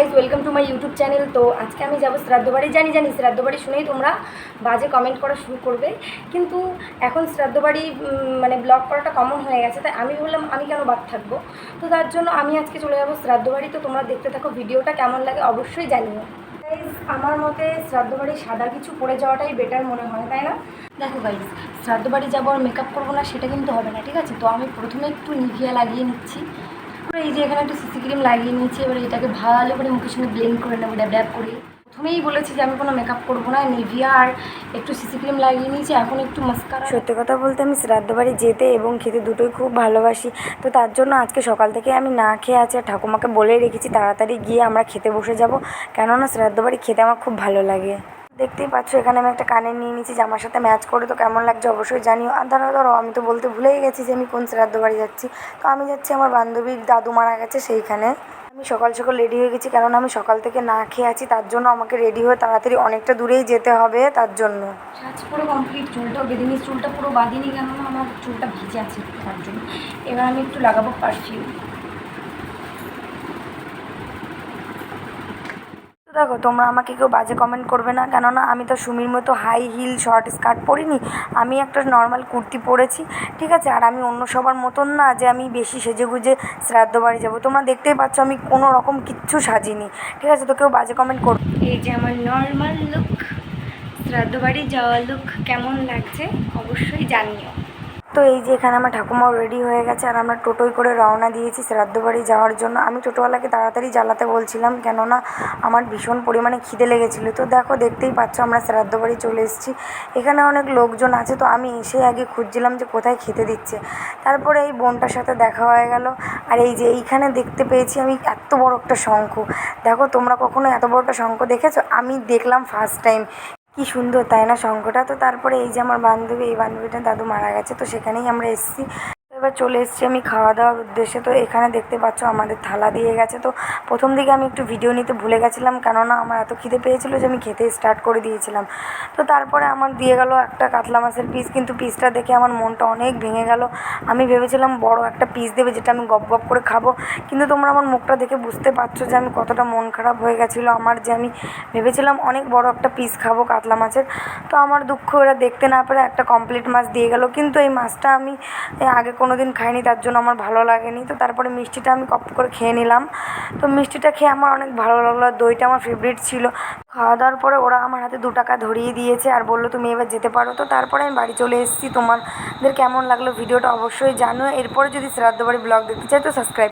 Guys welcome to my YouTube channel. তো আজকে আমি যাবো শ্রাদ্ধ বাড়ি। জানি শ্রাদ্ধ বাড়ি শুনেই তোমরা বাজে কমেন্ট করা শুরু করবে, কিন্তু এখন শ্রাদ্ধ বাড়ি মানে ব্লগ করাটা কমন হয়ে গেছে, তাই আমি বললাম আমি কেন বাদ থাকবো। তো তার জন্য আমি আজকে চলে যাবো শ্রাদ্ধ বাড়ি। তো তোমরা দেখতে থাকো, ভিডিওটা কেমন লাগে অবশ্যই জানিও। গাইজ আমার মতে শ্রাদ্ধ বাড়ি সাদা কিছু পরে যাওয়াটাই বেটার মনে হয়, তাই না? দেখো গাইজ, শ্রাদ্ধ বাড়ি যাবো আর মেকআপ করবো না সেটা কিন্তু হবে না, ঠিক আছে? তো আমি প্রথমে একটু নিভিয়া লাগিয়ে নিচ্ছি। এই যে এখানে একটু সিসি ক্রিম লাগিয়ে নিয়েছি, এবার এটাকে ভালো করে মুখের সঙ্গে ব্লেন্ড করে নেবো ড্যাব ড্যাব করে। প্রথমেই বলেছি যে আমি কোনো মেকআপ করবো না, নিভিয়া আর একটু সিসি ক্রিম লাগিয়ে নিয়েছি, এখন একটু মাস্কারা। সত্যি কথা বলতে আমি শ্রাদ্ধ বাড়ি যেতে এবং খেতে দুটোই খুব ভালোবাসি। তো তার জন্য আজকে সকাল থেকে আমি না খেয়ে আছি, আর ঠাকুমাকে বলেই রেখেছি তাড়াতাড়ি গিয়ে আমরা খেতে বসে যাব, কেননা শ্রাদ্ধ বাড়ি খেতে আমার খুব ভালো লাগে। দেখতেই পাচ্ছ এখানে আমি একটা কানের নিয়ে নিয়েছি, জামার সাথে ম্যাচ করে। তো কেমন লাগছে অবশ্যই জানিও। আর ধরো আমি তো বলতে ভুলেই গেছি যে আমি কোন শ্রাদ্ধ বাড়ি যাচ্ছি। তো আমি যাচ্ছি আমার বান্ধবীর দাদু মারা গেছে সেইখানে। আমি সকাল সকাল রেডি হয়ে গেছি, কারণ আমি সকাল থেকে না খেয়ে আছি, তার জন্য আমাকে রেডি হয়ে তাড়াতাড়ি অনেকটা দূরেই যেতে হবে তার জন্য। সাজ পুরো কমপ্লিট, চুলটাও বেঁধে নিই, চুলটা পুরো বাঁধিনি কেননা আমার চুলটা ভিজে আছে তার জন্য। এবার আমি একটু লাগাবো পারফিউম। দেখো তোমরা আমাকে কেউ বাজে কমেন্ট করবে না, কেননা আমি তো সুমির মতো হাই হিল শর্ট স্কার্ট পরিনি, আমি একটা নর্মাল কুর্তি পরেছি, ঠিক আছে? আর আমি অন্য সবার মতন না যে আমি বেশি সেজেগুজে শ্রাদ্ধ বাড়ি যাবো। তোমরা দেখতেই পাচ্ছ আমি কোনো রকম কিচ্ছু সাজিনি, ঠিক আছে? তো কেউ বাজে কমেন্ট করবে। এই যে আমার নর্মাল লুক, শ্রাদ্ধ বাড়ি যাওয়ার লুক কেমন লাগছে অবশ্যই জানিও। তো এই যে এখানে আমার ঠাকুমাও রেডি হয়ে গেছে, আর আমরা টোটোয় করে রওনা দিয়েছি শ্রাদ্ধ বাড়ি যাওয়ার জন্য। আমি টোটোওয়ালাকে তাড়াতাড়ি জ্বালাতে বলছিলাম, কেননা আমার ভীষণ পরিমাণে খিদে লেগেছিলো। তো দেখো দেখতেই পাচ্ছ আমরা শ্রাদ্ধ বাড়ি চলে এসেছি। এখানে অনেক লোকজন আছে, তো আমি এসে আগে খুঁজছিলাম যে কোথায় খেতে দিচ্ছে। তারপরে এই বোনটার সাথে দেখা হয়ে গেল, আর এই যে এইখানে দেখতে পেয়েছি আমি এত বড় একটা শঙ্খ। দেখো তোমরা কখনো এত বড় একটা শঙ্খ দেখেছো? আমি দেখলাম ফার্স্ট টাইম। কি সুন্দর তাই না শঙ্খটা? তো তারপরে এই যে আমার বান্ধবী, এই বান্ধবীটার দাদু মারা গেছে, তো সেখানেই আমরা এসেছি। এবার চলে এসেছি আমি খাওয়া দাওয়ার উদ্দেশ্যে। তো এখানে দেখতে পাচ্ছ আমাদের থালা দিয়ে গেছে। তো প্রথম দিকে আমি একটু ভিডিও নিতে ভুলে গেছিলাম, কেননা আমার এত খিদে পেয়েছিলো যে আমি খেতে স্টার্ট করে দিয়েছিলাম। তো তারপরে আমার দিয়ে গেল একটা কাতলা মাছের পিস, কিন্তু পিসটা দেখে আমার মনটা অনেক ভেঙে গেল। আমি ভেবেছিলাম বড় একটা পিস দেবে যেটা আমি গপ গপ করে খাবো, কিন্তু তোমরা আমার মুখটা দেখে বুঝতে পারছো যে আমি কতটা মন খারাপ হয়ে গেছিলো আমার, যে আমি ভেবেছিলাম অনেক বড় একটা পিস খাবো কাতলা মাছের। তো আমার দুঃখ, ওরা দেখতে না পেরে একটা কমপ্লিট মাছ দিয়ে গেল, কিন্তু এই মাছটা আমি আগে কোনো দিন খাইনি, তার জন্য আমার ভালো লাগেনি। তো তারপরে মিষ্টিটা আমি কপ করে খেয়ে নিলাম। তো মিষ্টিটা খেয়ে আমার অনেক ভালো লাগলো, আর দইটা আমার ফেভারিট ছিল। খাওয়া দাওয়ার পরে ওরা আমার হাতে 2 টাকা ধরিয়ে দিয়েছে আর বললো তুমি এবার যেতে পারো। তো তারপরে আমি বাড়ি চলে এসেছি। তোমাদের কেমন লাগলো ভিডিওটা অবশ্যই জানো। এরপরে যদি শ্রাদ্ধ বাড়ি ব্লগ দেখতে চাই তো সাবস্ক্রাইব।